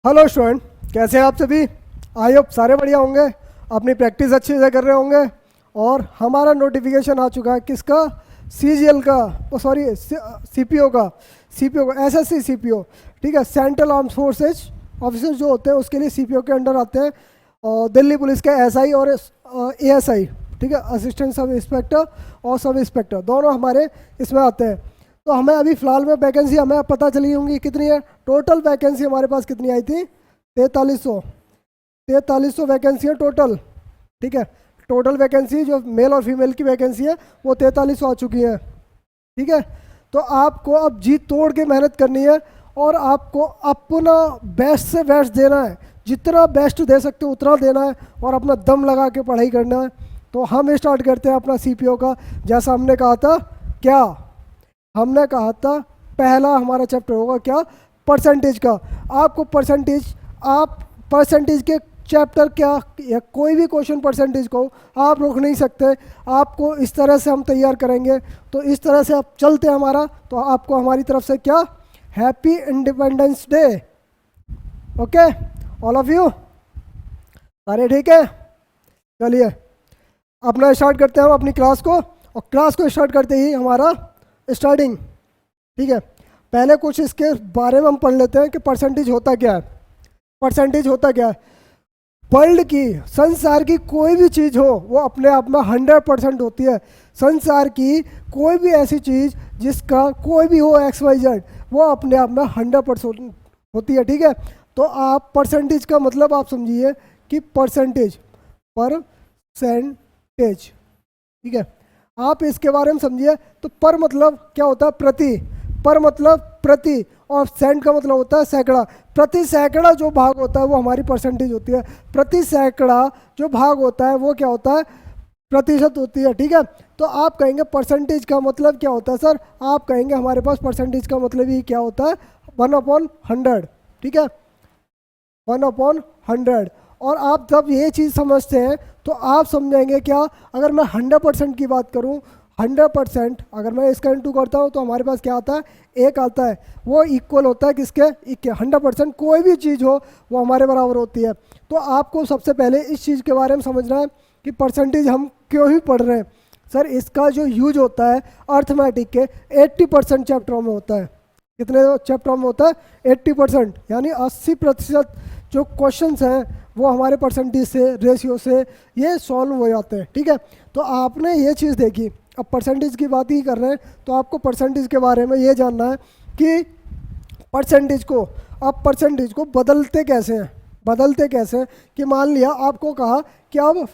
Hello student, कैसे हैं आप सभी। आई होप सारे बढ़िया होंगे, अपनी प्रैक्टिस अच्छे से कर रहे होंगे। और हमारा नोटिफिकेशन आ चुका है किसका, सीजीएल का, ओ सॉरी सीपीओ का, एसएससी सीपीओ। ठीक है, सेंट्रल आर्म्ड फोर्सेज ऑफिसर्स जो होते हैं उसके लिए सीपीओ के अंडर आते हैं। और दिल्ली पुलिस के एसआई और एएसआई, ठीक है, असिस्टेंट सब इंस्पेक्टर और सब इंस्पेक्टर, दोनों हमारे इसमें आते हैं। तो हमें अभी फ़िलहाल में वैकेंसी हमें पता चली होंगी कितनी है। टोटल वैकेंसी हमारे पास कितनी आई थी, 4300 वैकेंसी है टोटल। ठीक है, टोटल वैकेंसी जो मेल और फीमेल की वैकेंसी है वो 4300 आ चुकी है। ठीक है, तो आपको अब जी तोड़ के मेहनत करनी है और आपको अपना बेस्ट से बेस्ट देना है। जितना बेस्ट दे सकते हो उतना देना है और अपना दम लगा के पढ़ाई करना है। तो हम स्टार्ट करते हैं अपना सीपीओ का। जैसा हमने कहा था, क्या हमने कहा था, पहला हमारा चैप्टर होगा क्या, परसेंटेज का। आपको परसेंटेज, आप परसेंटेज के चैप्टर क्या या कोई भी क्वेश्चन परसेंटेज को आप रोक नहीं सकते। आपको इस तरह से हम तैयार करेंगे। तो इस तरह से आप चलते हैं हमारा, तो आपको हमारी तरफ से क्या, happy independence day. Okay all of you, सारे ठीक है। चलिए अपना स्टार्ट करते हैं हम अपनी क्लास को। और क्लास को स्टार्ट करते ही हमारा स्टार्टिंग, ठीक है, पहले कुछ इसके बारे में हम पढ़ लेते हैं कि परसेंटेज होता क्या है। परसेंटेज होता क्या है, वर्ल्ड की, संसार की कोई भी चीज़ हो वो अपने आप में 100% होती है। संसार की कोई भी ऐसी चीज़ जिसका कोई भी हो XYZ, वो अपने आप में 100% होती है। ठीक है, तो आप परसेंटेज का मतलब आप समझिए कि परसेंटेज, ठीक है, आप इसके बारे में समझिए। तो पर मतलब क्या होता है, प्रति, पर मतलब प्रति, और सेंट का मतलब होता है सैकड़ा। प्रति सैकड़ा जो भाग होता है वो हमारी परसेंटेज होती है। प्रति सैकड़ा जो भाग होता है वो क्या होता है, प्रतिशत होती है। ठीक है, तो आप कहेंगे परसेंटेज का मतलब क्या होता है सर, आप कहेंगे हमारे पास परसेंटेज का मतलब ही क्या होता है, 1/100। ठीक है, 1/100। और आप जब ये चीज़ समझते हैं तो आप समझेंगे क्या, अगर मैं 100% की बात करूं, 100% अगर मैं इसका इंटू करता हूं तो हमारे पास क्या आता है, 1 आता है। वो इक्वल होता है किसके, 100%। कोई भी चीज़ हो वो हमारे बराबर होती है। तो आपको सबसे पहले इस चीज़ के बारे में समझना है कि परसेंटेज हम क्यों ही पढ़ रहे हैं। सर इसका जो यूज होता है अर्थमेटिक के 80% चैप्टरों में होता है। कितने चैप्टरों में होता है, 80%, यानी 80% जो क्वेश्चंस हैं वो हमारे परसेंटेज से, रेशियो से ये सॉल्व हो जाते हैं। ठीक है, तो आपने ये चीज़ देखी। अब परसेंटेज की बात ही कर रहे हैं तो आपको परसेंटेज के बारे में ये जानना है कि परसेंटेज को, अब परसेंटेज को बदलते कैसे हैं। बदलते कैसे हैं कि मान लिया आपको कहा कि अब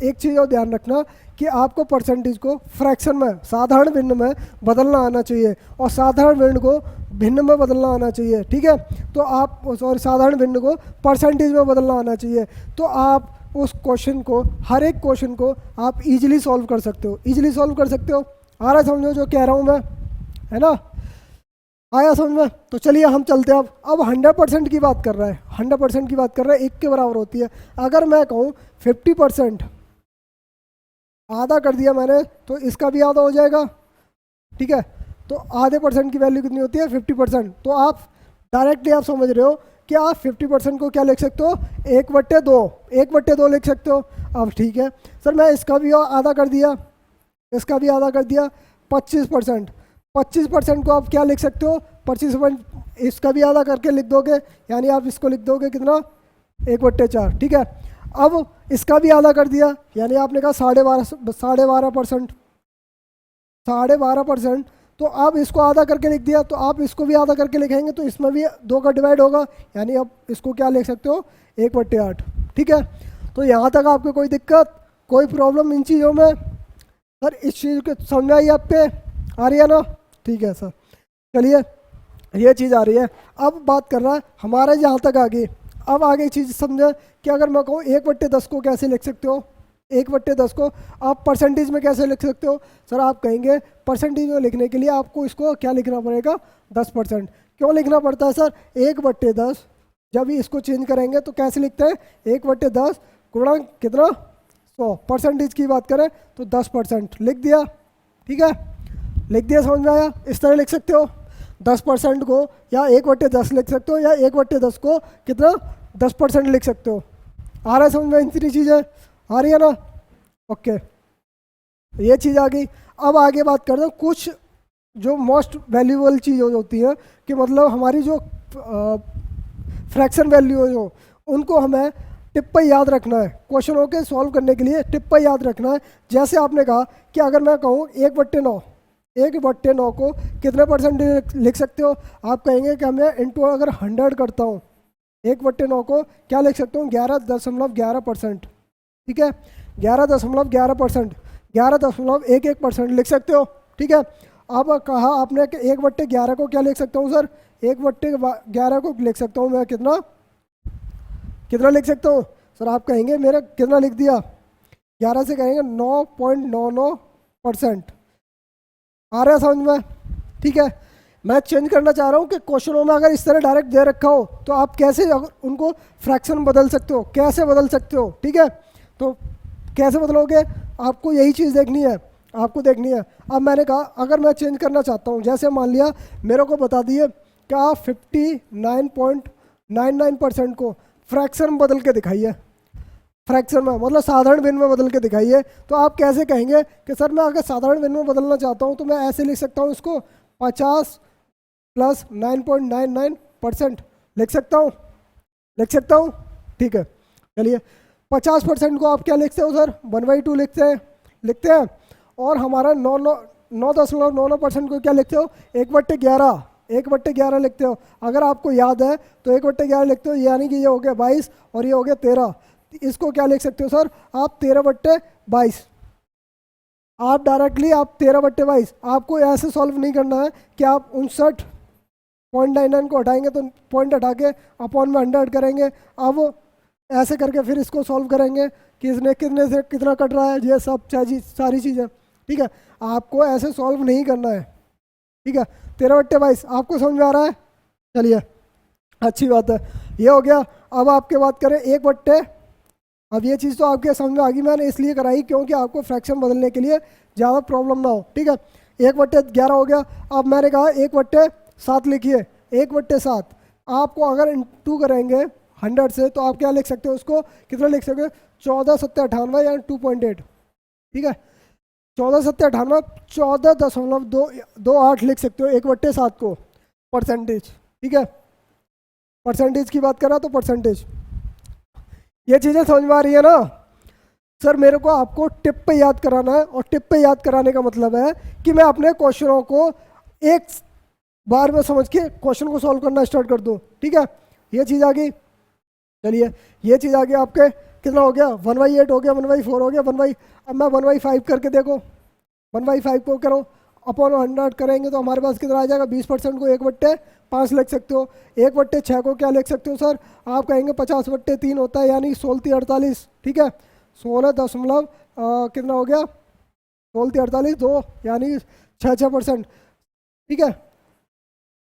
एक चीज़ और ध्यान रखना कि आपको परसेंटेज को फ्रैक्शन में, साधारण भिन्न में बदलना आना चाहिए और साधारण भिन्न को भिन्न में बदलना आना चाहिए। ठीक है, तो आप, सॉरी, साधारण भिन्न को परसेंटेज में बदलना आना चाहिए। तो आप उस क्वेश्चन को, हर एक क्वेश्चन को आप इजीली सॉल्व कर सकते हो। इजीली सॉल्व कर सकते हो। आ रहा समझो जो कह रहा हूँ मैं, है ना, आया समझ में। तो चलिए हम चलते हैं। अब 100% की बात कर रहा है, 100% की बात कर रहा है, 1 के बराबर होती है। अगर मैं कहूँ 50%, आधा कर दिया मैंने तो इसका भी आधा हो जाएगा। ठीक है, तो आधे परसेंट की वैल्यू कितनी होती है, 50%। तो आप डायरेक्टली आप समझ रहे हो कि आप 50% को क्या लिख सकते हो, 1/2, 1/2 लिख सकते हो। अब ठीक है सर, मैं इसका भी आधा कर दिया, इसका भी आधा कर दिया, 25%। 25% को आप क्या लिख सकते हो, 25%, इसका भी आधा करके लिख दोगे, यानी आप इसको लिख दोगे कितना, 1/4। ठीक है, अब इसका भी आधा कर दिया, यानी आपने कहा 12.5%, 12.5%। तो आप इसको आधा करके लिख दिया, तो आप इसको भी आधा करके लिखेंगे तो इसमें भी 2 का डिवाइड होगा, यानी आप इसको क्या लिख सकते हो, 1/8। ठीक है, तो यहाँ तक आपको कोई दिक्कत, कोई प्रॉब्लम इन चीज़ों में। सर इस चीज़ को समझ आई आप पे, आ रही है ना, ठीक है सर। चलिए ये चीज़ आ रही है। अब बात कर रहा है हमारा यहाँ तक आ गई। अब आगे चीज़ समझे कि अगर मैं कहूँ 1/10 को कैसे लिख सकते हो, 1/10 को आप परसेंटेज में कैसे लिख सकते हो। सर आप कहेंगे परसेंटेज में लिखने के लिए आपको इसको क्या लिखना पड़ेगा, 10%। क्यों लिखना पड़ता है सर, 1/10 जब इसको चेंज करेंगे तो कैसे लिखते हैं, 1/10 गुणा कितना, 100। परसेंटेज की बात करें तो 10% लिख दिया। ठीक है, लिख दिया, समझ में आया, इस तरह लिख सकते हो। 10% को या 1/10 लिख सकते हो, या 1/10 को कितना 10% लिख सकते हो। आ रहा है समझ में इन तीन चीज़ें? आ रही है ना? ओके, ये चीज़ आ गई। अब आगे बात करते हैं कुछ जो मोस्ट वैल्यूएबल चीज़ होती है, कि मतलब हमारी जो फ्रैक्शन वैल्यू हो उनको हमें टिप पर याद रखना है। क्वेश्चनों के सॉल्व करने के लिए टिप पर याद रखना है। जैसे आपने कहा कि अगर मैं कहूँ 1/9, 1/9 को कितने परसेंट लिख सकते हो? आप कहेंगे कि मैं इंटू अगर 100 करता हूँ 1/9 को क्या लिख सकता हूँ? 11.11%। ठीक है, 11.11%, 11.11% लिख सकते हो। ठीक है, अब कहा आपने कि 1/11 को क्या लिख सकता हूँ सर? 1/11 को लिख सकता हूँ मैं कितना कितना लिख सकता हूँ सर? आप कहेंगे मेरा कितना लिख दिया? 11 से कहेंगे 9.99%। आ रहा है समझ में? ठीक है, मैं चेंज करना चाह रहा हूँ कि क्वेश्चनों में अगर इस तरह डायरेक्ट दे रखा हो तो आप कैसे उनको फ्रैक्शन बदल सकते हो, कैसे बदल सकते हो। ठीक है, तो कैसे बदलोगे? आपको यही चीज़ देखनी है, आपको देखनी है। अब मैंने कहा अगर मैं चेंज करना चाहता हूँ, जैसे मान लिया मेरे को बता दिए कि आप 59.99% को फ्रैक्शन बदल के दिखाइए, फ्रैक्शन में मतलब साधारण भिन्न में बदल के दिखाइए। तो आप कैसे कहेंगे कि सर मैं अगर साधारण भिन्न में बदलना चाहता हूँ तो मैं ऐसे लिख सकता हूँ इसको 50 + 9.99% लिख सकता हूँ, लिख सकता हूँ। ठीक है, चलिए 50% को आप क्या लिखते हो सर? 1/2 लिखते हैं। और हमारा 9.99% को क्या लिखते हो? 1/11, 1/11 लिखते हो। अगर आपको याद है तो 1/11 लिखते हो, यानी कि ये हो गया 22 और ये हो गया 13। इसको क्या लिख सकते हो सर आप? 13/22। आप डायरेक्टली आप 13/22, आपको ऐसे सॉल्व नहीं करना है कि आप 59.99 को हटाएंगे तो पॉइंट हटा के अपॉन में 100 करेंगे। अब ऐसे करके फिर इसको सॉल्व करेंगे कि इसने कितने से कितना कट रहा है, ये सब सारी चीज़ें। ठीक है, आपको ऐसे सॉल्व नहीं करना है। ठीक है, 13/22 आपको समझ में आ रहा है? चलिए अच्छी बात है, ये हो गया। अब आपके बात करें 1/, अब ये चीज़ तो आपके समझ में आ गई, मैंने इसलिए कराई क्योंकि आपको फ्रैक्शन बदलने के लिए ज़्यादा प्रॉब्लम ना हो। ठीक है, 1/11 हो गया। अब मैंने कहा 1/7 लिखिए, 1/7 आपको अगर इंटू करेंगे 100 से तो आप क्या लिख सकते हो? उसको कितना लिख सकते हो? 14/7 यानी 2.8। ठीक है, 14/7 14.28 लिख सकते हो 1/7 को परसेंटेज। ठीक है, परसेंटेज की बात करा तो परसेंटेज। ये चीज़ें समझ में आ रही है ना? सर मेरे को आपको टिप पे याद कराना है, और टिप पे याद कराने का मतलब है कि मैं अपने क्वेश्चनों को एक बार में समझ के क्वेश्चन को सॉल्व करना स्टार्ट कर दूं। ठीक है, ये चीज़ आ गई। चलिए ये चीज़ आ गई आपके कितना हो गया? 1/8 हो गया, 1/4 हो गया, अब मैं 1/5 करके देखो, 1/5 को करो अपॉन 100 करेंगे तो हमारे पास कितना आ जाएगा? 20% को 1/5 लिख सकते हो। 1/6 को क्या लिख सकते हो सर? आप कहेंगे 50/3 होता है, यानी 16×48। ठीक है, 16 दशमलव कितना हो गया? 16×48 2, यानी 6%। ठीक है,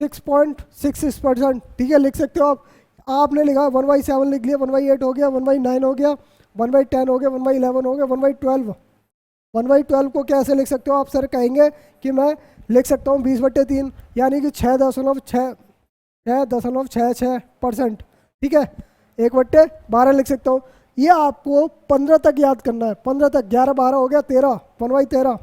6.66%। ठीक है, लिख सकते हो आप। आपने लिखा 1/7 लिख लिया, 1/8 हो गया, 1/9 हो गया, 1/10 हो गया, 1/11 हो गया, 1/12। 1/12 को कैसे लिख सकते हो आप? सर कहेंगे कि मैं लिख सकता हूँ 20/3, यानी कि 6.66%। ठीक है, 1/12 लिख सकता हूँ। ये आपको 15 तक याद करना है, 15 तक। 11 12 हो गया 13, 1/13।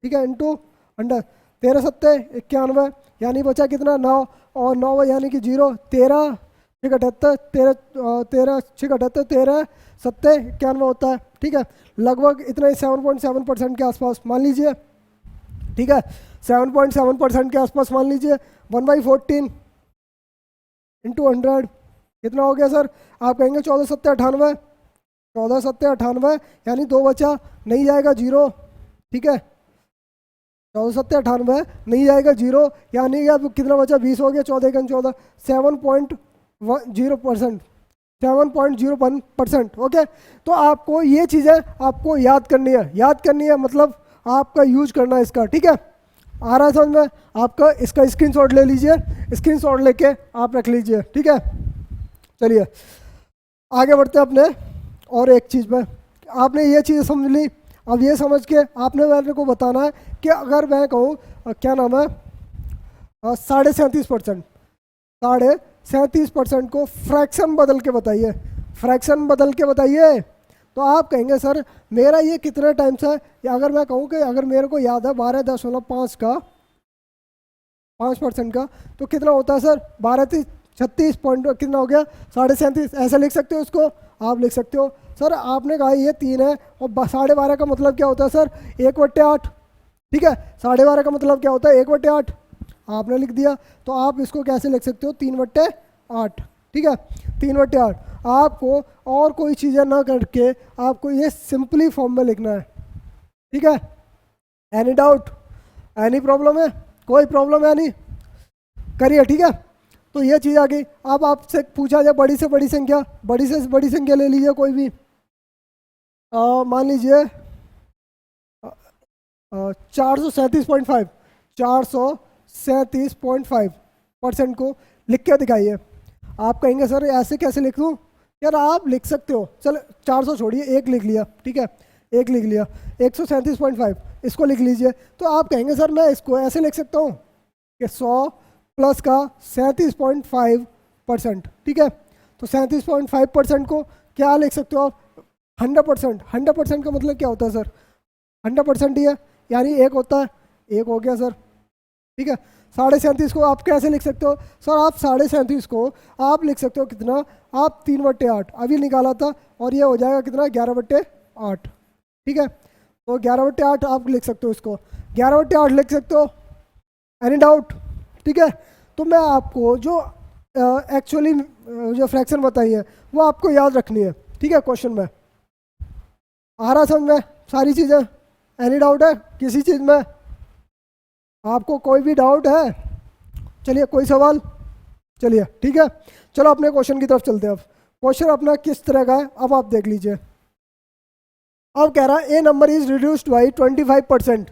ठीक है, इंटू 100, 13 7 91, यानी बचा कितना? 9, और 9 यानी कि 0, 13 6 78, 13 6 78, 13 7 91 होता है। ठीक है, लगभग इतना ही 7.7% के आसपास मान लीजिए। ठीक है, 7.7% के आसपास मान लीजिए। 1/14 इंटू 100 कितना हो गया सर? आप कहेंगे 14/7 14/7 यानी 2 बचा, नहीं जाएगा 0। ठीक है, 14/7 नहीं जाएगा 0, यानी कि अब कितना बचा? 20 हो गया, 14 14, 7.0%, 7.01%। ओके, तो आपको ये चीज़ें आपको याद करनी है, याद करनी है मतलब आपका यूज करना है इसका। ठीक है, आ रहा है समझ में? आपका इसका स्क्रीनशॉट ले लीजिए, स्क्रीनशॉट लेके आप रख लीजिए। ठीक है, चलिए आगे बढ़ते हैं अपने और एक चीज़ में। आपने ये चीज़ समझ ली, अब ये समझ के आपने मेरे को बताना है कि अगर मैं कहूँ क्या नाम है 37%। 37% को फ्रैक्शन बदल के बताइए, फ्रैक्शन बदल के बताइए। तो आप कहेंगे सर मेरा ये कितने टाइम्स है, या अगर मैं कहूँ कि अगर मेरे को याद है 12.5 का 5% का, तो कितना होता है सर 12×36 पॉइंट कितना हो गया 37.5। ऐसा लिख सकते हो उसको, आप लिख सकते हो। सर आपने कहा ये 3 है और 12.5 का मतलब क्या होता है सर 1/8। ठीक है, 12.5 का मतलब क्या होता है 1/8, आपने लिख दिया। तो आप इसको कैसे लिख सकते हो 3/8। ठीक है, 3/8। आपको और कोई चीज़ें ना करके आपको ये सिंपली फॉर्म में लिखना है। ठीक है, एनी डाउट, एनी प्रॉब्लम है, कोई प्रॉब्लम है नहीं, करिए। ठीक है, तो ये चीज़ आ गई। अब आपसे पूछा जाए बड़ी से बड़ी संख्या, बड़ी से बड़ी संख्या ले लीजिए कोई भी, मान लीजिए 437.5, 437.5% को लिख के दिखाइए। आप कहेंगे सर ऐसे कैसे लिख दूँ, यार आप लिख सकते हो, चलो 400 छोड़िए, एक लिख लिया। ठीक है, एक लिख लिया, 137.5 इसको लिख लीजिए। तो आप कहेंगे सर मैं इसको ऐसे लिख सकता हूँ कि 100 प्लस का 37.5%। ठीक है, तो 37.5% को क्या लिख सकते हो आप 100%। 100% का मतलब क्या होता है सर 100% ही है, यानी एक होता है, एक हो गया सर। ठीक है, 37.5 को आप कैसे लिख सकते हो सर, आप 37.5 को आप लिख सकते हो कितना, आप 3/8 अभी निकाला था, और ये हो जाएगा कितना 11/8। ठीक है, तो 11/8 आप लिख सकते हो, इसको 11/8 लिख सकते हो। Any doubt. ठीक है, तो मैं आपको जो एक्चुअली जो फ्रैक्शन बताई है वो आपको याद रखनी है। ठीक है, क्वेश्चन में आ रहा समझ में सारी चीज़ें। एनी डाउट है किसी चीज़ में, आपको कोई भी डाउट है? चलिए कोई सवाल, चलिए ठीक है, चलो अपने क्वेश्चन की तरफ चलते हैं। अब क्वेश्चन अपना किस तरह का है अब आप देख लीजिए। अब कह रहा है A number is reduced by 25%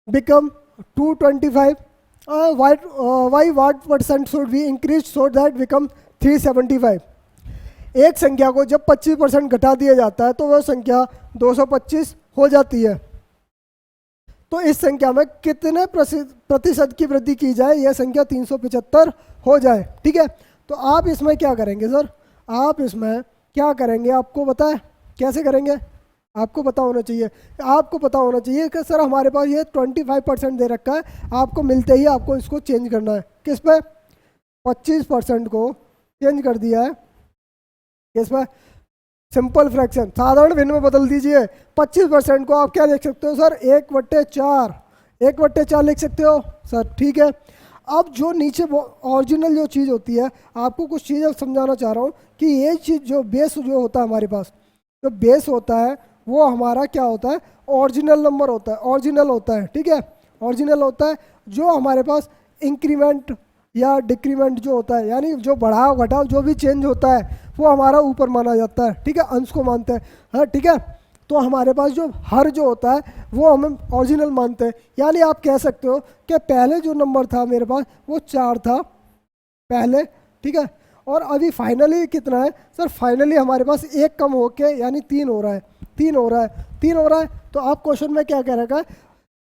become 225, by what percent should be increase so that become 375। एक संख्या को जब 25% घटा दिया जाता है तो वह संख्या 225 हो जाती है। तो इस संख्या में कितने प्रतिशत की वृद्धि की जाए यह संख्या 375 हो जाए। ठीक है, तो आप इसमें क्या करेंगे सर, आप इसमें क्या करेंगे आपको पता है कैसे करेंगे, आपको पता होना चाहिए। आपको पता होना चाहिए कि सर हमारे पास ये 25% दे रखा है, आपको मिलते ही आपको इसको चेंज करना है। किस पे 25% को चेंज कर दिया है, किस पे सिंपल फ्रैक्शन साधारण भिन्न में बदल दीजिए। 25% को आप क्या लिख सकते हो सर 1/4, 1/4 लिख सकते हो सर। ठीक है, अब जो नीचे ओरिजिनल जो चीज़ होती है, आपको कुछ चीज़ें समझाना चाह रहा हूँ कि ये चीज़ जो बेस जो होता है हमारे पास, जो बेस होता है वो हमारा क्या होता है ओरिजिनल नंबर होता है, ओरिजिनल होता है। ठीक है, ओरिजिनल होता है। जो हमारे पास इंक्रीमेंट या डिक्रीमेंट जो होता है, यानी जो बढ़ाव घटाव जो भी चेंज होता है वो हमारा ऊपर माना जाता है। ठीक है, अंश को मानते हैं। हाँ ठीक है, तो हमारे पास जो हर जो होता है वो हम ओरिजिनल मानते हैं। यानी आप कह सकते हो कि पहले जो नंबर था मेरे पास वो 4 था पहले। ठीक है, और अभी फाइनली कितना है सर, फाइनली हमारे पास एक कम होके यानी 3 हो रहा है, 3 हो रहा है, 3 हो रहा है। तो आप क्वेश्चन में क्या कह रखा है,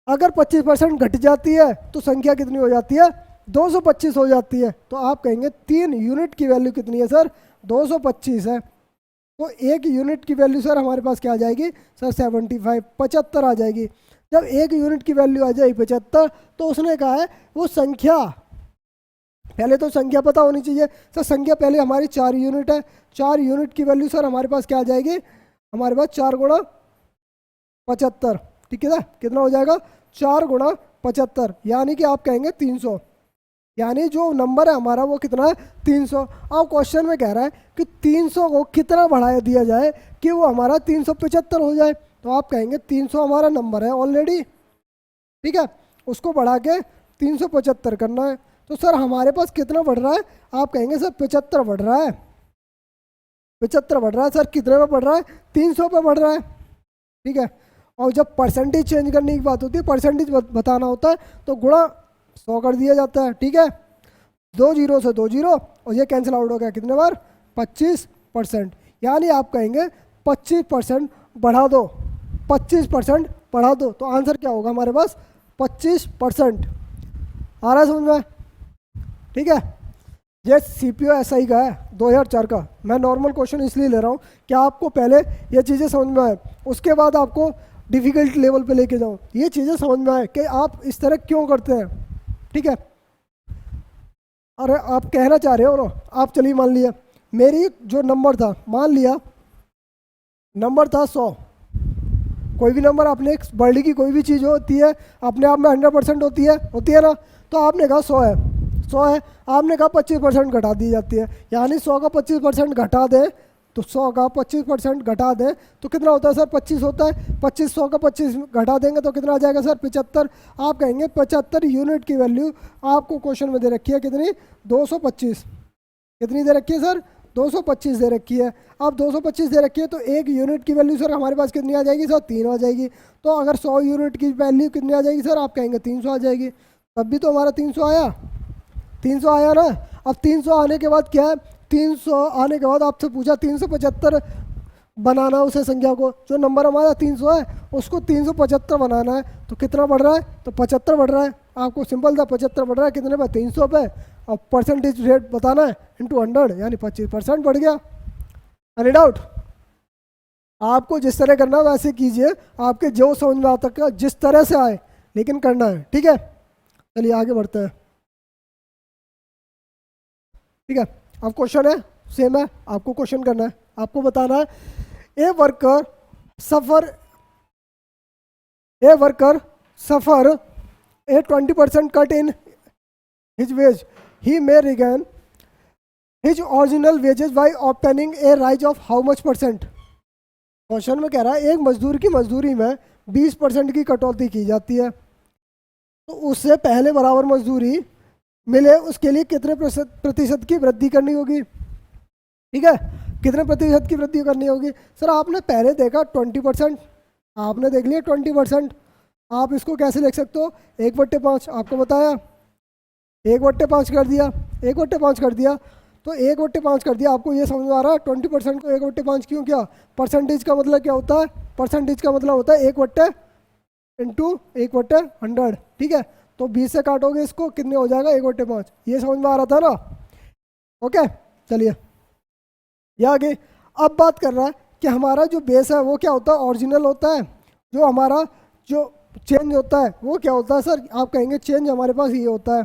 अगर 25% घट जाती है तो संख्या कितनी हो जाती है 225 हो जाती है। तो आप कहेंगे 3 यूनिट की वैल्यू कितनी है सर 225 है। तो 1 यूनिट की वैल्यू सर हमारे पास क्या आ जाएगी सर 75 75 आ जाएगी। जब 1 यूनिट की वैल्यू आ जाएगी 75, तो उसने कहा है वो संख्या, पहले तो संख्या पता होनी चाहिए सर। संख्या पहले हमारी 4 यूनिट है, 4 यूनिट की वैल्यू सर हमारे पास क्या आ जाएगी, हमारे पास 4 गुणा 75। ठीक है ना, कितना हो जाएगा 4 गुणा 75, यानी कि आप कहेंगे 300, यानी जो नंबर है हमारा वो कितना है 300। अब क्वेश्चन में कह रहा है कि 300 को कितना बढ़ा दिया जाए कि वो हमारा 375 हो जाए। तो आप कहेंगे 300 हमारा नंबर है ऑलरेडी, ठीक है, उसको बढ़ा के 375 करना है। तो सर हमारे पास कितना बढ़ रहा है, आप कहेंगे सर 75 बढ़ रहा है, 75 बढ़ रहा है सर, कितने में बढ़ रहा है 300 पे बढ़ रहा है। ठीक है, और जब परसेंटेज चेंज करने की बात होती है, परसेंटेज बताना होता है, तो गुणा 100 कर दिया जाता है। ठीक है, 2 जीरो से 2 जीरो और ये कैंसिल आउट हो गया कितने बार 25%, यानी आप कहेंगे 25% बढ़ा दो, 25% बढ़ा दो। तो आंसर क्या होगा हमारे पास 25%। आ रहा है समझ में, ठीक है। ये सीपीओ एसआई का है 2004 का। मैं नॉर्मल क्वेश्चन इसलिए ले रहा हूँ कि आपको पहले ये चीज़ें समझ में आए, उसके बाद आपको डिफ़िकल्ट लेवल पे लेके जाऊँ, ये चीज़ें समझ में आए कि आप इस तरह क्यों करते हैं। ठीक है। अरे आप कहना चाह रहे हो ना, आप चलिए मान लिया मेरी जो नंबर था, मान लिया नंबर था 100। कोई भी नंबर अपने वर्ल्ड की कोई भी चीज़ होती है अपने आप में 100% होती है ना। तो आपने कहा 100 है, 100 है, आपने कहा 25% घटा दी जाती है, यानी 100 का 25% घटा दें तो 100 का 25% घटा दें तो कितना होता है सर, 25 होता है। 25 100 का 25 घटा देंगे तो कितना आ जाएगा सर, 75। आप कहेंगे 75 यूनिट की वैल्यू आपको क्वेश्चन में दे रखी है कितनी, 225। कितनी दे रखी है सर, 225 दे रखी है। अब 225 दे रखी है तो एक यूनिट की वैल्यू सर हमारे पास कितनी आ जाएगी सर, 3 आ जाएगी। तो अगर 100 यूनिट की वैल्यू कितनी आ जाएगी सर, आप कहेंगे 300 आ जाएगी। तब भी तो हमारा 300 आया, 300 आया ना। अब 300 आने के बाद क्या है, 300 आने के बाद आपसे पूछा 375 बनाना, उसे संख्या को, जो नंबर हमारा 300 है उसको 375 बनाना है। तो कितना बढ़ रहा है, तो 75 बढ़ रहा है। आपको सिंपल था, 75 बढ़ रहा है कितने पे, 300 पे। अब परसेंटेज रेट बताना है इंटू 100, यानी 25% बढ़ गया। Any doubt? आपको जिस तरह करना है वैसे कीजिए, आपके जो समझ में आता है जिस तरह से आए, लेकिन करना है। ठीक है, चलिए आगे बढ़ते हैं। ठीक है, अब क्वेश्चन है सेम है, आपको क्वेश्चन करना है, आपको बताना है a worker suffer a 20% cut in his wage, he may regain his original wages by obtaining a rise of how much percent. Question में कह रहा है एक मजदूर की मजदूरी में 20% की कटौती की जाती है, तो उससे पहले बराबर मजदूरी मिले उसके लिए कितने प्रतिशत की वृद्धि करनी होगी। ठीक है, कितने प्रतिशत की वृद्धि करनी होगी। सर आपने पहले देखा 20%, आपने देख लिया 20%। आप इसको कैसे लिख सकते हो, 1/5 आपको बताया, 1/5 कर दिया, 1/5 कर दिया। तो 1/5 कर दिया, आपको ये समझ में आ रहा है 20% को 1/5 क्यों किया। परसेंटेज का मतलब क्या होता है, परसेंटेज का मतलब होता है 1/100। ठीक है, तो 20 से काटोगे इसको कितने हो जाएगा, 1/5। ये समझ में आ रहा था ना। ओके, चलिए ये आगे। अब बात कर रहा है कि हमारा जो बेस है वो क्या होता है, ओरिजिनल होता है। जो हमारा जो चेंज होता है वो क्या होता है सर, आप कहेंगे चेंज हमारे पास ये होता है।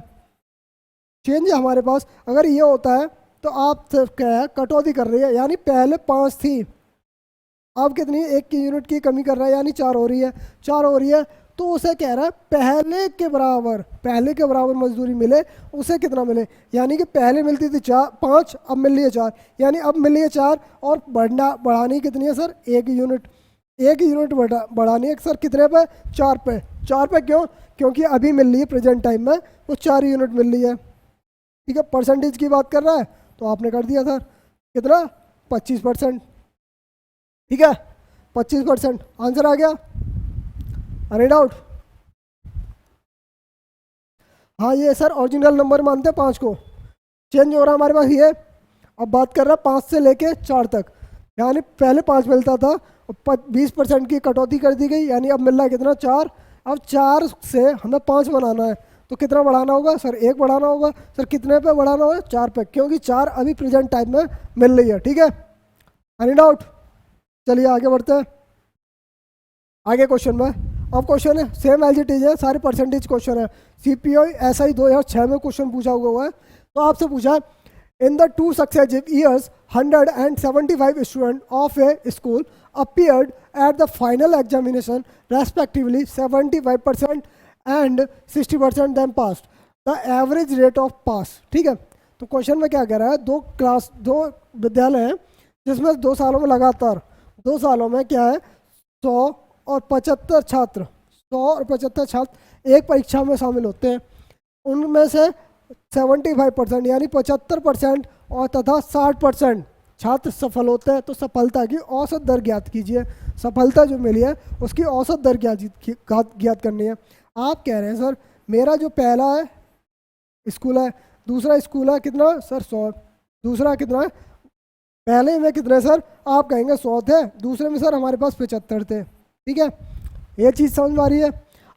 चेंज हमारे पास अगर ये होता है तो आप क्या है, कटौती कर रही है, यानी पहले 5 थी, अब कितनी, 1 की यूनिट की कमी कर रहा है, यानी 4 हो रही है, 4 हो रही है। तो उसे कह रहा है पहले के बराबर मजदूरी मिले, उसे कितना मिले, यानी कि पहले मिलती थी 5, अब मिल रही है 4, यानी अब मिल रही है 4। और बढ़ानी कितनी है सर, 1 यूनिट, 1 यूनिट बढ़ानी है सर कितने पे, 4 पे। 4 पे क्यों, क्योंकि अभी मिल रही है प्रेजेंट टाइम में वो 4 यूनिट मिल रही है। ठीक है, परसेंटेज की बात कर रहा है तो आपने कर दिया सर कितना, 25%। ठीक है, 25% आंसर आ गया। अरे डाउट? हाँ ये सर ओरिजिनल नंबर मानते हैं 5 को, चेंज हो रहा है हमारे पास ये। अब बात कर रहा है 5 से लेके 4 तक, यानी पहले 5 मिलता था, 20% की कटौती कर दी गई, यानी अब मिल रहा है कितना, 4। अब 4 से हमें 5 बनाना है तो कितना बढ़ाना होगा सर, 1 बढ़ाना होगा। सर कितने पे बढ़ाना होगा, 4 पे, क्योंकि 4 अभी प्रेजेंट टाइम में मिल रही है। ठीक है, एनी डाउट? चलिए आगे बढ़ते हैं आगे क्वेश्चन में। अब क्वेश्चन है सेम एज इट इज है, सारे परसेंटेज क्वेश्चन है। सीपीओ एसआई 2006 में क्वेश्चन पूछा हुआ है। तो आपसे पूछा in the 2 successive years 175 student of A school appeared at the final examination respectively 75% and 60% then passed, the average rate of pass। ठीक है, तो क्वेश्चन में क्या कह रहा है, दो विद्यालय हैं जिसमें 2 सालों में लगातार 2 सालों में क्या है 100 और 75 छात्र 100 और 75 छात्र एक परीक्षा में शामिल होते हैं। उनमें से 75% यानी 75% और तथा 60% छात्र सफल होते हैं। तो सफलता की औसत दर ज्ञात कीजिए। सफलता जो मिली है उसकी औसत दर ज्ञात करनी है। आप कह रहे हैं सर मेरा जो पहला है स्कूल है, दूसरा स्कूल है कितना सर 100, दूसरा कितना है, पहले में कितने सर, आप कहेंगे 100 थे, दूसरे में सर हमारे पास 75 थे। ठीक है, ये चीज़ समझ में आ रही है।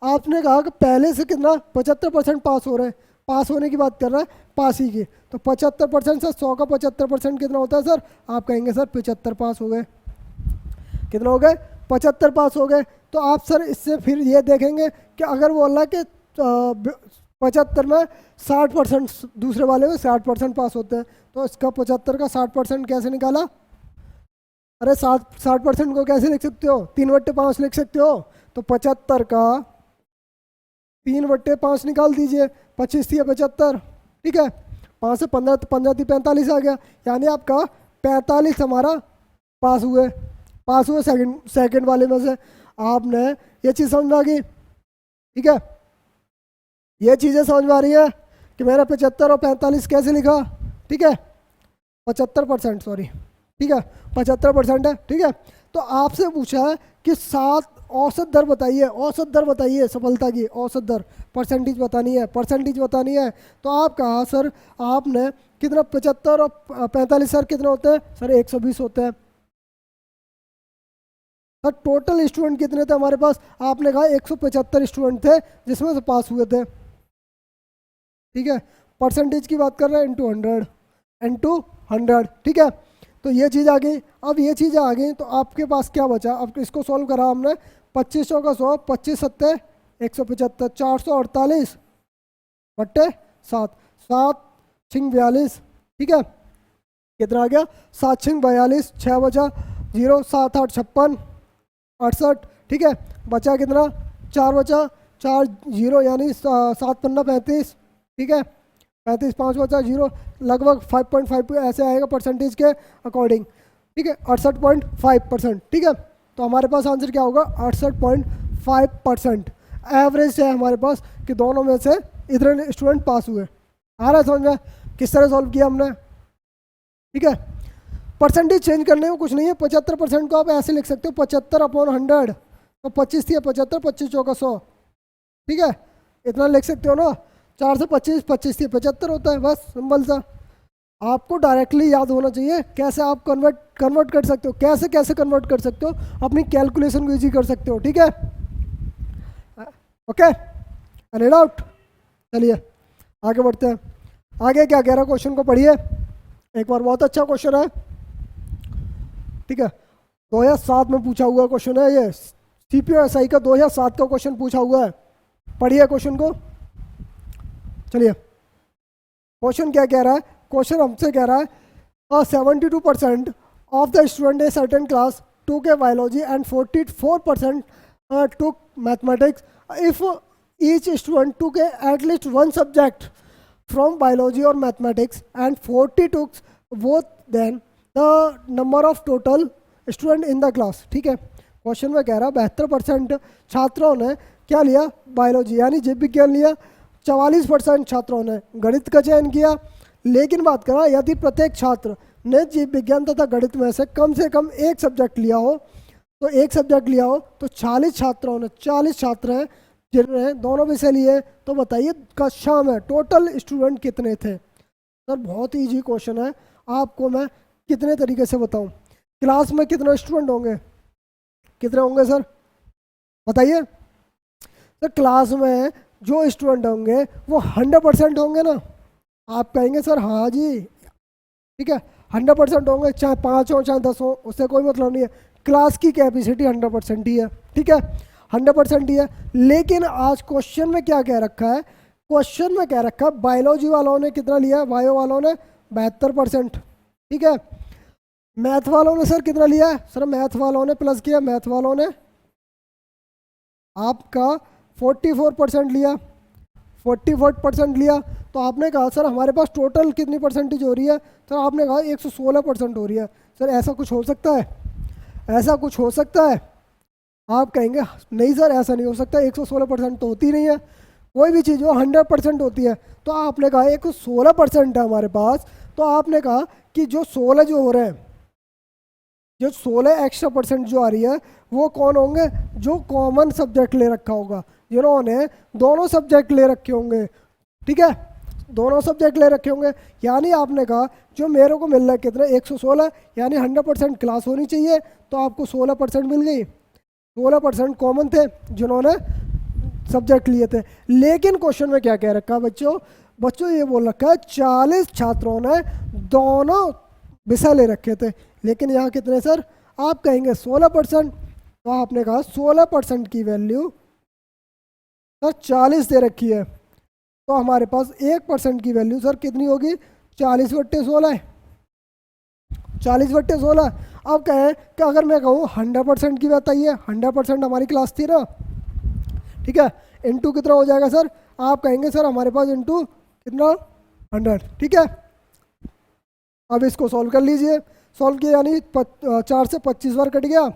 आपने कहा कि पहले से कितना 75% पास हो रहे हैं, पास होने की बात कर रहा है, पास ही की। तो 75% से 100 का 75% कितना होता है सर? आप कहेंगे सर 75 पास हो गए। कितना हो गए? 75 पास हो गए। तो आप सर इससे फिर ये देखेंगे कि अगर वो बोला कि 75 में 60%, दूसरे वाले में 60% पास होते हैं, तो इसका 75 का 60% कैसे निकाला? अरे 60% को कैसे लिख सकते हो? 3/5 लिख सकते हो। तो 75 का 3/5 निकाल दीजिए, 25 थी 75, ठीक है। 5 से 15, 15 थी 45 आ गया, यानी आपका 45 हमारा पास हुए। सेकंड वाले में से। आपने ये चीज़ समझ में आ गई, ठीक है। ये चीज़ें समझ में आ रही है कि मैंने 75 और 45 कैसे लिखा, ठीक है। 75%, सॉरी, ठीक है, 75% है, ठीक है। तो आपसे पूछा है कि 7 औसत दर बताइए, औसत दर बताइए सफलता की, औसत दर, परसेंटेज बतानी है, परसेंटेज बतानी है। तो आप कहा सर आपने कितना, 75 और 45 सर कितना होते हैं? सर 120 होते हैं। सर टोटल स्टूडेंट कितने थे हमारे पास? आपने कहा 175 स्टूडेंट थे जिसमें से पास हुए थे, ठीक है। परसेंटेज की बात कर रहे हैं, इंटू 100, ठीक है। तो ये चीज़ आ गई। अब ये चीज़ आ गई तो आपके पास क्या बचा? अब इसको सॉल्व करा हमने, 2500 का 100, 25 सत्ते 175, 448 बट्टे 7, 7 छिंग 42, ठीक है। कितना आ गया? 7 छिंग 42, 6 बचा 0, 7 8 56, 68, ठीक है। बचा कितना? 4 बचा, 4 0 यानी 7 पन्ना 35, ठीक है। 35, 5 बचा 0, लगभग 5.5 ऐसे आएगा परसेंटेज के अकॉर्डिंग, ठीक है। 68.5%, ठीक है। तो हमारे पास आंसर क्या होगा? 68.5% एवरेज है हमारे पास कि दोनों में से इतने स्टूडेंट पास हुए। आ रहा है समझ में किस तरह सॉल्व किया हमने, ठीक है। परसेंटेज चेंज करने में कुछ नहीं है। 75% को आप ऐसे लिख सकते हो, 75/100, तो 25 थी 75, 25 चौका 100, ठीक है। इतना लिख सकते हो ना। 4 से 25, 25 थी 75 होता है, बस सिंपल सा। आपको डायरेक्टली याद होना चाहिए कैसे आप कन्वर्ट कर सकते हो, कैसे कन्वर्ट कर सकते हो, अपनी कैलकुलेशन को ईजी कर सकते हो, ठीक है। Okay, any doubt? चलिए आगे बढ़ते हैं। आगे क्या कह रहा है, क्वेश्चन को पढ़िए एक बार, बहुत अच्छा क्वेश्चन है, ठीक है। 2007 में पूछा हुआ क्वेश्चन है ये, CPSI का 2007 का क्वेश्चन पूछा हुआ है। पढ़िए क्वेश्चन को। चलिए क्वेश्चन क्या कह रहा है? क्वेश्चन हमसे कह रहा है 72% of the student a certain class took a biology and 44% took mathematics. If each student took at least one subject from biology or mathematics and 40 took both, then the number of total student in the class, ठीक है। Question में कह रहा है 72% छात्रों ने क्या लिया? बायोलॉजी यानी जीव विज्ञान लिया। 44% छात्रों ने गणित का चयन किया। लेकिन बात करा यदि प्रत्येक छात्र ने जीव विज्ञान तथा गणित में से कम एक सब्जेक्ट लिया हो, तो एक सब्जेक्ट लिया हो तो 40 छात्रों ने, 40 छात्र हैं जिन्होंने दोनों विषय लिए। तो बताइए कक्षा में टोटल स्टूडेंट कितने थे? सर बहुत इजी क्वेश्चन है, आपको मैं कितने तरीके से बताऊं। क्लास में कितने स्टूडेंट होंगे? कितने होंगे सर बताइए। सर क्लास में जो स्टूडेंट होंगे वो 100% होंगे ना? आप कहेंगे सर हाँ जी, ठीक है 100% होंगे, चाहे 5 हो चाहे 10 हो, उससे कोई मतलब नहीं है। क्लास की कैपेसिटी 100% ही है, ठीक है, 100% ही है। लेकिन आज क्वेश्चन में क्या कह रखा है? क्वेश्चन में कह रखा है बायोलॉजी वालों ने कितना लिया? बायो वालों ने 72%, ठीक है। मैथ वालों ने सर कितना लिया? सर मैथ वालों ने प्लस किया, मैथ वालों ने आपका 44% लिया, 44% लिया। तो आपने कहा सर हमारे पास टोटल कितनी परसेंटेज हो रही है? सर आपने कहा 116% हो रही है। सर ऐसा कुछ हो सकता है? ऐसा कुछ हो सकता है? आप कहेंगे नहीं सर ऐसा नहीं हो सकता, 116% तो होती नहीं है। कोई भी चीज़ हो 100% होती है। तो आपने कहा 116% है हमारे पास, तो आपने कहा कि जो 16 जो हो रहे हैं, जो 16 एक्स्ट्रा परसेंट जो आ रही है वो कौन होंगे? जो कॉमन सब्जेक्ट ले रखा होगा, जिन्होंने दोनों सब्जेक्ट ले रखे होंगे, ठीक है, दोनों सब्जेक्ट ले रखे होंगे। यानी आपने कहा जो मेरे को मिल रहा है कितने? 116, यानी 100% क्लास होनी चाहिए, तो आपको 16% मिल गई। 16% कॉमन थे जिन्होंने सब्जेक्ट लिए थे। लेकिन क्वेश्चन में क्या कह रखा है बच्चों? बच्चों ये बोल रखा है 40 छात्रों ने दोनों विषय ले रखे थे, लेकिन यहाँ कितने सर, आप कहेंगे 16%। तो आपने कहा 16% की वैल्यू सर 40 दे रखी है, तो हमारे पास 1% की वैल्यू सर कितनी होगी, 40/16 है, 40/16। अब कहें कि अगर मैं कहूँ 100% की बताइए, 100% हमारी क्लास थी ना, ठीक है, इंटू कितना हो जाएगा सर, आप कहेंगे सर हमारे पास इंटू कितना 100, ठीक है। अब इसको सॉल्व कर लीजिए, सॉल्व किया यानी 4 से 25 बार कट गया,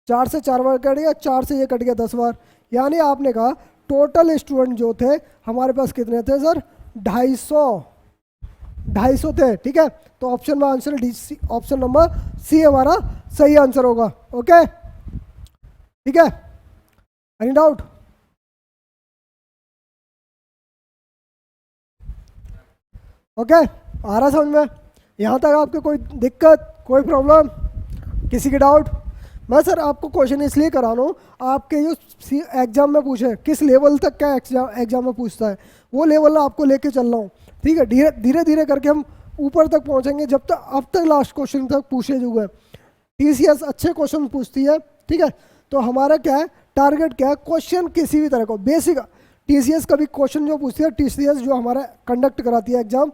4 से 4 बार कट गया, 4 से ये कट गया 10 बार, यानी आपने कहा टोटल स्टूडेंट जो थे हमारे पास कितने थे सर, 250 थे, ठीक है। तो ऑप्शन में answer D, option number C हमारा सही आंसर होगा। ओके, ठीक है, एनी डाउट? ओके, आ रहा समझ में? यहाँ तक आपके कोई दिक्कत, कोई प्रॉब्लम, किसी की डाउट? मैं सर आपको क्वेश्चन इसलिए करा रहा हूँ, आपके जो एग्जाम में पूछे किस लेवल तक का एग्जाम में पूछता है, वो लेवल आपको लेके चल रहा हूँ, ठीक है। धीरे धीरे करके हम ऊपर तक पहुँचेंगे, जब तक अब तक लास्ट क्वेश्चन तक पूछे जो है। TCS अच्छे क्वेश्चन पूछती है, ठीक है। तो हमारा क्या है, टारगेट क्या है, क्वेश्चन किसी भी तरह को बेसिक, TCS कभी क्वेश्चन जो पूछती है, TCS जो हमारा कंडक्ट कराती है एग्जाम,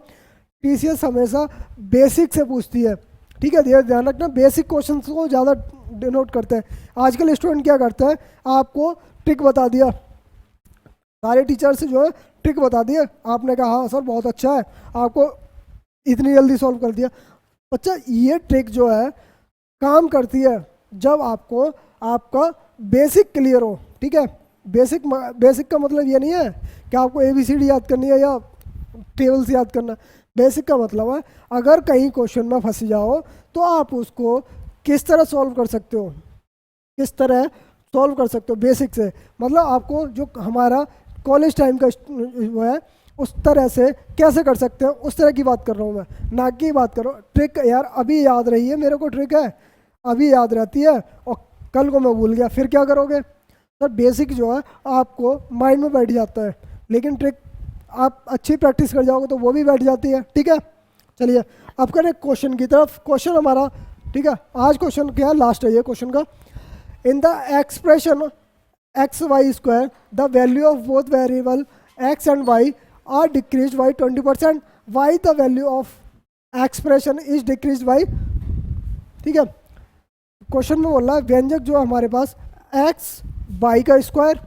TCS हमेशा बेसिक से पूछती है, ठीक है। ध्यान रखना, बेसिक क्वेश्चन को ज़्यादा डिनोट करते हैं। आजकल स्टूडेंट क्या करते हैं, आपको ट्रिक बता दिया, सारे टीचर से जो है ट्रिक बता दिया, आपने कहा हाँ सर बहुत अच्छा है, आपको इतनी जल्दी सॉल्व कर दिया। अच्छा, ये ट्रिक जो है काम करती है जब आपको आपका बेसिक क्लियर हो, ठीक है। बेसिक का मतलब ये नहीं है कि आपको ABCD याद करनी है या टेबल्स याद करना। बेसिक का मतलब है अगर कहीं क्वेश्चन में फंस जाओ तो आप उसको किस तरह सॉल्व कर सकते हो, किस तरह सॉल्व कर सकते हो बेसिक से। मतलब आपको जो हमारा कॉलेज टाइम का वो है उस तरह से कैसे कर सकते हैं, उस तरह की बात कर रहा हूँ मैं, ना की बात कर रहा हूँ। ट्रिक यार अभी याद रही है मेरे को, ट्रिक है अभी याद रहती है और कल को मैं भूल गया, फिर क्या करोगे सर। बेसिक जो है आपको माइंड में बैठ जाता है, लेकिन ट्रिक आप अच्छी प्रैक्टिस कर जाओगे तो वो भी बैठ जाती है, ठीक है। चलिए अब करें क्वेश्चन की तरफ। क्वेश्चन हमारा, ठीक है, आज क्वेश्चन क्या है, लास्ट है ये क्वेश्चन का। In the expression x/y², the value of both variable x and y are decrease by 20%, why the value of expression is decrease by, ठीक है। क्वेश्चन में बोल रहा है व्यंजक जो हमारे पास x/y का स्क्वायर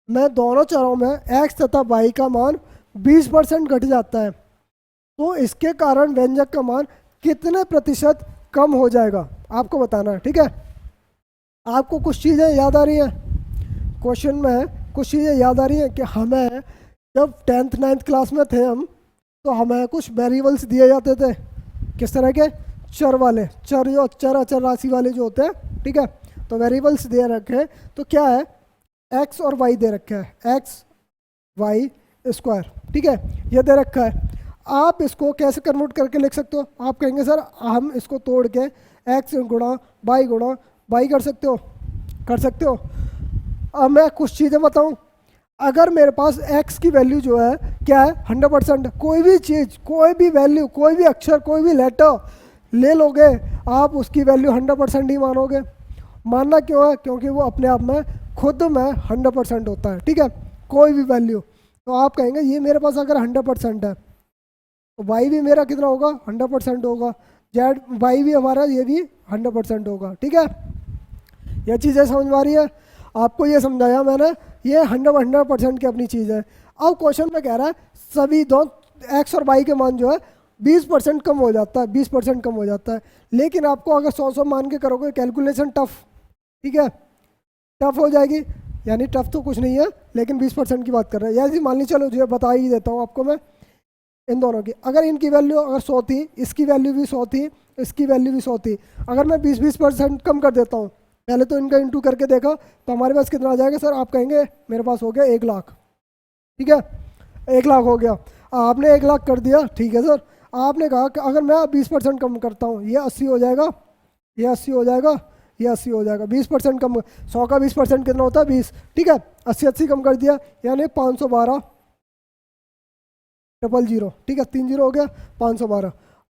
में दोनों चरों में x तथा y का मान 20% घट जाता है, तो इसके कारण व्यंजक का मान कितने प्रतिशत कम हो जाएगा, आपको बताना है, ठीक है। आपको कुछ चीज़ें याद आ रही हैं, क्वेश्चन में कुछ चीज़ें याद आ रही हैं कि हमें जब 10th 9th क्लास में थे हम, तो हमें कुछ वेरिएबल्स दिए जाते थे, किस तरह के, चर वाले, चर जो चर अचर राशि वाले जो होते हैं, ठीक है। तो वेरिएबल्स दे रखे हैं, तो क्या है x और y दे रखे हैं, x/y², ठीक है, ये दे रखा है। आप इसको कैसे कन्वर्ट करके लिख सकते हो, आप कहेंगे सर हम इसको तोड़ के x गुणा y कर सकते हो, कर सकते हो। अब मैं कुछ चीज़ें बताऊं, अगर मेरे पास x की वैल्यू जो है क्या है 100%, कोई भी चीज़, कोई भी वैल्यू, कोई भी अक्षर, कोई भी लेटर ले लोगे आप उसकी वैल्यू 100% ही मानोगे। मानना क्यों है, क्योंकि वो अपने आप में खुद में 100% होता है, ठीक है, कोई भी वैल्यू। तो आप कहेंगे ये मेरे पास अगर 100% है तो y भी मेरा कितना होगा, 100% होगा, y भी हमारा ये भी 100% होगा, ठीक है। यह चीज़ें समझ में आ रही है आपको, ये समझाया मैंने, ये 100% की अपनी चीज़ है। अब क्वेश्चन में कह रहा है सभी दो x और y के मान जो है 20% कम हो जाता है, 20% कम हो जाता है। लेकिन आपको अगर 100 मान के करोगे कैलकुलेशन टफ, ठीक है, टफ हो जाएगी, यानी टफ तो कुछ नहीं है, लेकिन 20% की बात कर रहे हैं। ऐसी मान ली, चलो जो बता ही देता हूँ आपको मैं, इन दोनों की अगर इनकी वैल्यू अगर 100 थी, इसकी वैल्यू भी 100 थी, इसकी वैल्यू भी 100 थी, अगर मैं 20% कम कर देता हूँ, पहले तो इनका इंटू करके देखा तो हमारे पास कितना आ जाएगा सर, आप कहेंगे मेरे पास हो गया 1 लाख, ठीक है, 1 लाख हो गया। आपने 1 लाख कर दिया, ठीक है सर। आपने कहा कि अगर मैं 20% कम करता हूँ, ये 80 हो जाएगा, ये 80 हो जाएगा, ये 80 हो जाएगा, 20% कम, 100 का 20% कितना होता है 20, ठीक है, 80 कम कर दिया यानी 512, 000, ठीक है, 3 0 हो गया 512।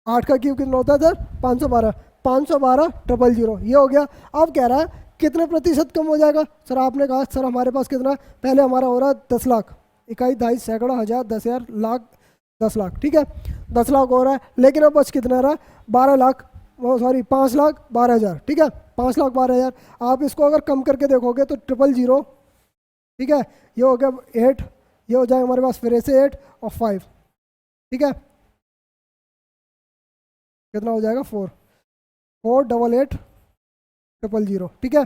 8 का क्यूब कितना होता है सर 512, 512 000 ये हो गया। अब कह रहा है कितने प्रतिशत कम हो जाएगा। सर आपने कहा सर हमारे पास कितना, पहले हमारा हो रहा है 10 लाख, इकाई, दहाई, सैकड़ा, हज़ार, 10,000, लाख, 10 लाख, ठीक है, 10 लाख हो रहा है, लेकिन अब बच कितना रहा 12 लाख, वो सॉरी 5,12,000, ठीक है, 5,12,000। आप इसको अगर कम करके देखोगे तो 000, ठीक है, ये हो गया 8, ये हो जाएगा हमारे पास फिर से 8 और 5, ठीक है, कितना हो जाएगा 4, 488 000, ठीक है,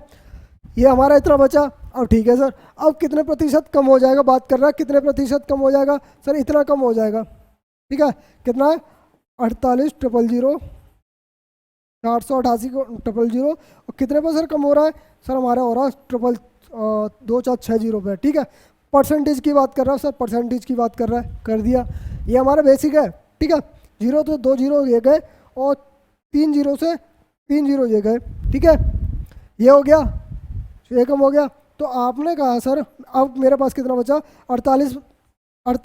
ये हमारा इतना बचा। अब ठीक है सर, अब कितने प्रतिशत कम हो जाएगा, बात कर रहा है कितने प्रतिशत कम हो जाएगा। सर इतना कम हो जाएगा, ठीक है, कितना है 48,000, 488 000, और कितने पर सर कम हो रहा है। सर हमारा हो रहा है 2460 पे, ठीक है। परसेंटेज की बात कर रहा है सर, परसेंटेज की बात कर रहा है, कर दिया। ये हमारा बेसिक है, ठीक है, 0 तो 2 0 ये गए और 3 0 से 3 0 ये गए, ठीक है, ये हो गया, ये कम हो गया। तो आपने कहा सर अब मेरे पास कितना बचा 48 और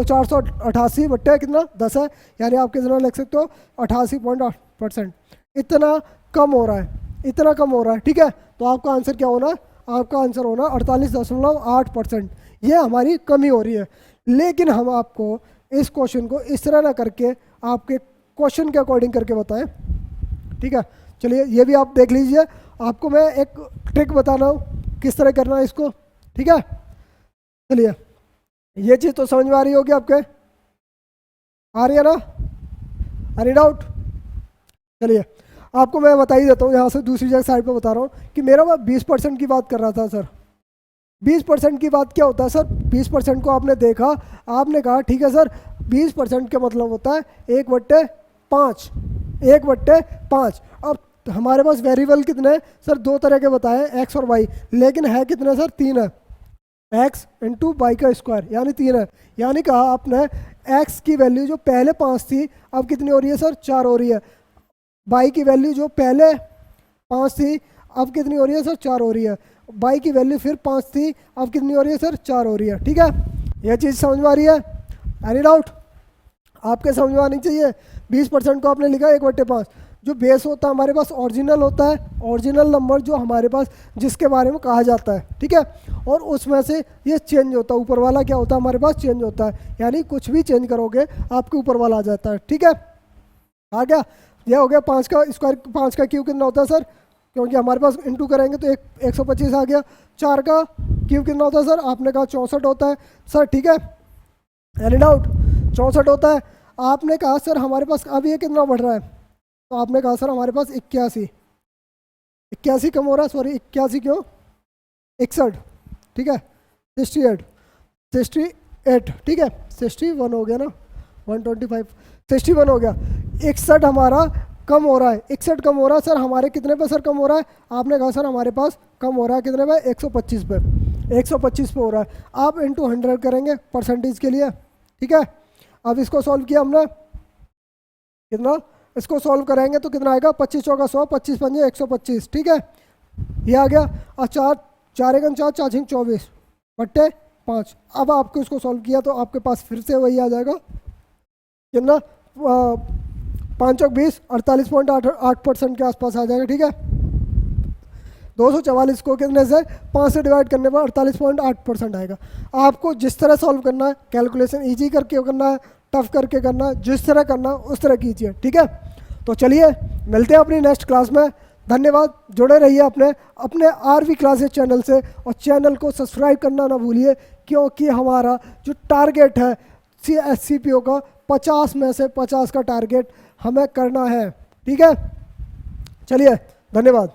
488 बट्टे कितना 10 है, यानी आप कितना लिख सकते हो 88.8%। इतना कम हो रहा है, इतना कम हो रहा है, ठीक है। तो आपका आंसर क्या होना, आपका आंसर होना 48.8%। ये हमारी कमी हो रही है। लेकिन हम आपको इस क्वेश्चन को इस तरह ना करके आपके क्वेश्चन के अकॉर्डिंग करके बताएं, ठीक है। चलिए ये भी आप देख लीजिए, आपको मैं एक ट्रिक बताना हूँ किस तरह करना है इसको, ठीक है। चलिए ये चीज़ तो समझ में आ रही होगी आपके, आ रही है ना, एनी डाउट। चलिए आपको मैं बता ही देता हूँ, यहाँ से दूसरी जगह साइड पे बता रहा हूँ कि मेरा मैं 20% की बात कर रहा था सर। 20% की बात क्या होता है सर, 20% को आपने देखा, आपने कहा ठीक है सर 20% का मतलब होता है 1/5, 1/5। अब हमारे पास वेरिएबल कितने हैं सर, दो तरह के बताए एक्स और वाई, लेकिन है कितने सर 3 है, एक्स इंटू वाई का स्क्वायर यानी 3 है। यानी कहा आपने एक्स की वैल्यू जो पहले 5 थी अब कितनी हो रही है सर 4 हो रही है, वाई की वैल्यू जो पहले 5 थी अब कितनी हो रही है सर 4 हो रही है, वाई की वैल्यू फिर 5 थी अब कितनी हो रही है सर 4 हो रही है, ठीक है। यह चीज़ समझ में आ रही है, एनी डाउट आपके समझ में आनी चाहिए। 20% को आपने लिखा 1/5, जो बेस होता है हमारे पास ओरिजिनल होता है, ओरिजिनल नंबर जो हमारे पास जिसके बारे में कहा जाता है, ठीक है, और उसमें से ये चेंज होता है, ऊपर वाला क्या होता है हमारे पास चेंज होता है, यानी कुछ भी चेंज करोगे आपके ऊपर वाला आ जाता है, ठीक है। आ गया, ये हो गया 5 का स्क्वायर, 5 का क्यूब कितना होता है सर, क्योंकि हमारे पास इंटू करेंगे तो 125 आ गया। 4 का क्यूब कितना होता है सर, आपने कहा 64 होता है सर, ठीक है, एनी डाउट 64 होता है। आपने कहा सर हमारे पास अब ये कितना बढ़ रहा है, तो आपने कहा सर हमारे पास 81 कम हो रहा है, सॉरी 81 क्यों 61, ठीक है, 68, ठीक है, 61 हो गया ना, 125 61 हो गया। 61 हमारा कम हो रहा है, 61 कम हो रहा है सर, हमारे कितने पे सर कम हो रहा है, आपने कहा सर हमारे पास कम हो रहा है कितने पे 125 पे, 125 पे हो रहा है। आप इंटू 100 करेंगे परसेंटेज के लिए, ठीक है। अब इसको सॉल्व किया हमने, कितना इसको सॉल्व करेंगे तो कितना आएगा 25 चौका 100, 25 पंजे 125, ठीक है, ये आ गया। और 4 4 एकम 4 4 छिंग 24 बट्टे 5। अब आपको इसको सॉल्व किया तो आपके पास फिर से वही आ जाएगा कितना 5 चौक 20, 48.8% के आसपास आ जाएगा, ठीक है। 244 को कितने से 5 से डिवाइड करने पर 48.8% आएगा। आपको जिस तरह सॉल्व करना है, कैलकुलेशन इजी करके करना है, टफ करके करना है, जिस तरह करना उस तरह कीजिए, ठीक है। तो चलिए मिलते हैं अपनी नेक्स्ट क्लास में। धन्यवाद, जुड़े रहिए अपने आरवी क्लासेस चैनल से, और चैनल को सब्सक्राइब करना ना भूलिए, क्योंकि हमारा जो टारगेट है SCPO का 50 में से 50 का टारगेट हमें करना है, ठीक है। चलिए धन्यवाद।